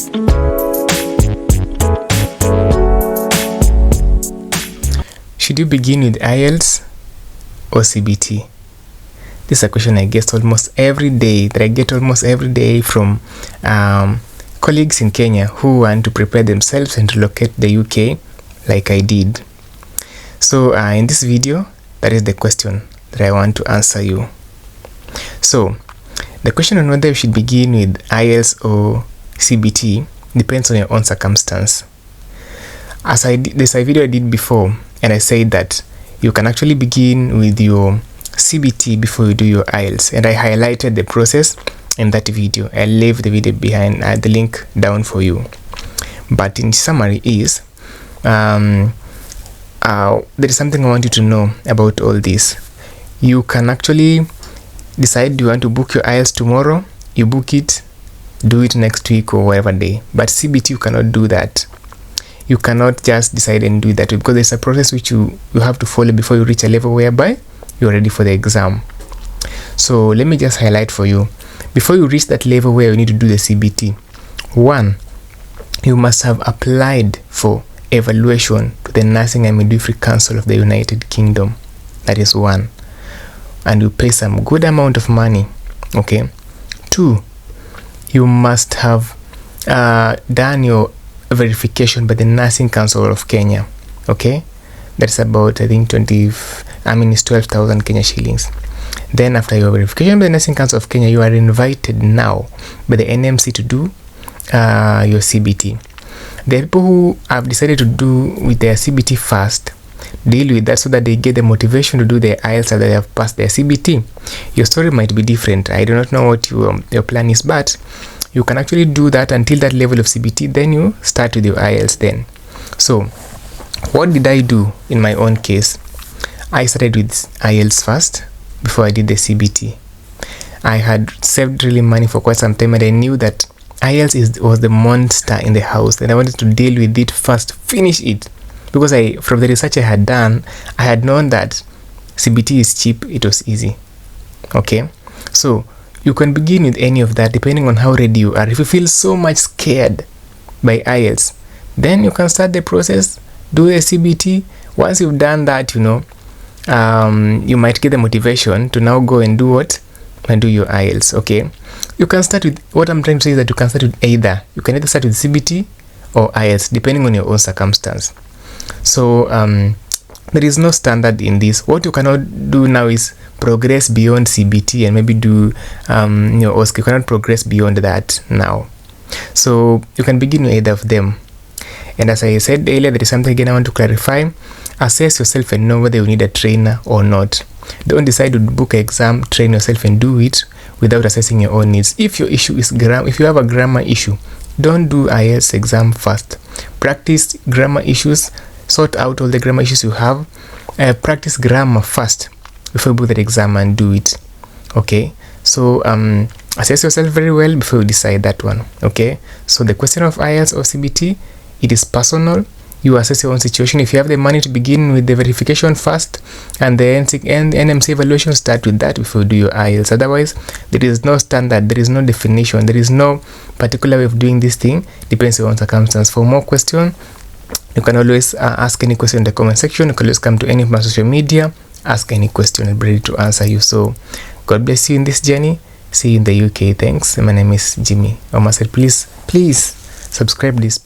Should you begin with IELTS or CBT? This is a question I get almost every day, from colleagues in Kenya who want to prepare themselves and relocate to the UK like I did. So in this video, that is the question that I want to answer you. So the question on whether you should begin with IELTS or CBT depends on your own circumstance. As I did, there's a video I did before, and I said that you can actually begin with your CBT before you do your IELTS, and I highlighted the process in that video. I leave the video behind, the link down for you. But in summary is there is something I want you to know about all this. You can actually decide you want to book your IELTS tomorrow, you book it, do it next week or whatever day. But CBT, you cannot do that. You cannot just decide and do that, because there's a process which you have to follow before you reach a level whereby you're ready for the exam. So let me just highlight for you. Before you reach that level where you need to do the CBT, 1, you must have applied for evaluation to the Nursing and Midwifery Council of the United Kingdom. That is 1. And you pay some good amount of money. Okay. 2, you must have done your verification by the Nursing Council of Kenya. Okay, that's about, I think, it's 12,000 Kenya shillings. Then after your verification by the Nursing Council of Kenya, you are invited now by the NMC to do your CBT. The people who have decided to do with their CBT first, deal with that so that they get the motivation to do their IELTS after they have passed their CBT. Your story might be different. I do not know what your plan is, but you can actually do that until that level of CBT, then you start with your IELTS then. So what did I do in my own case? I started with IELTS first before I did the CBT. I had saved really money for quite some time, and I knew that IELTS was the monster in the house, and I wanted to deal with it first, finish it, because from the research I had done, I had known that CBT is cheap, it was easy. Okay, so you can begin with any of that depending on how ready you are. If you feel so much scared by IELTS, then you can start the process, do a CBT. Once you've done that, you might get the motivation to now go and do what? And do your IELTS. Okay, you can start with, what I'm trying to say is that you can start with either. You can either start with CBT or IELTS depending on your own circumstance. So there is no standard in this. What you cannot do now is progress beyond CBT and maybe do OSCE. You cannot progress beyond that now. So you can begin with either of them. And as I said earlier, there is something again I want to clarify. Assess yourself and know whether you need a trainer or not. Don't decide to book an exam, train yourself and do it without assessing your own needs. If your issue is if you have a grammar issue, don't do IELTS exam first. Practice grammar issues, sort out all the grammar issues you have. Practice grammar first before you book that exam and do it. Okay, so assess yourself very well before you decide that one. Okay, so the question of IELTS or CBT, it is personal. You assess your own situation. If you have the money to begin with the verification first and the NMC evaluation, start with that before you do your IELTS. Otherwise, there is no standard, there is no definition, there is no particular way of doing this thing. Depends on your own circumstance. For more questions, you can always ask any question in the comment section. You can always come to any of my social media, ask any question. I'll be ready to answer you. So God bless you in this journey. See you in the UK. Thanks. My name is Jimmy. Oma said, please subscribe this.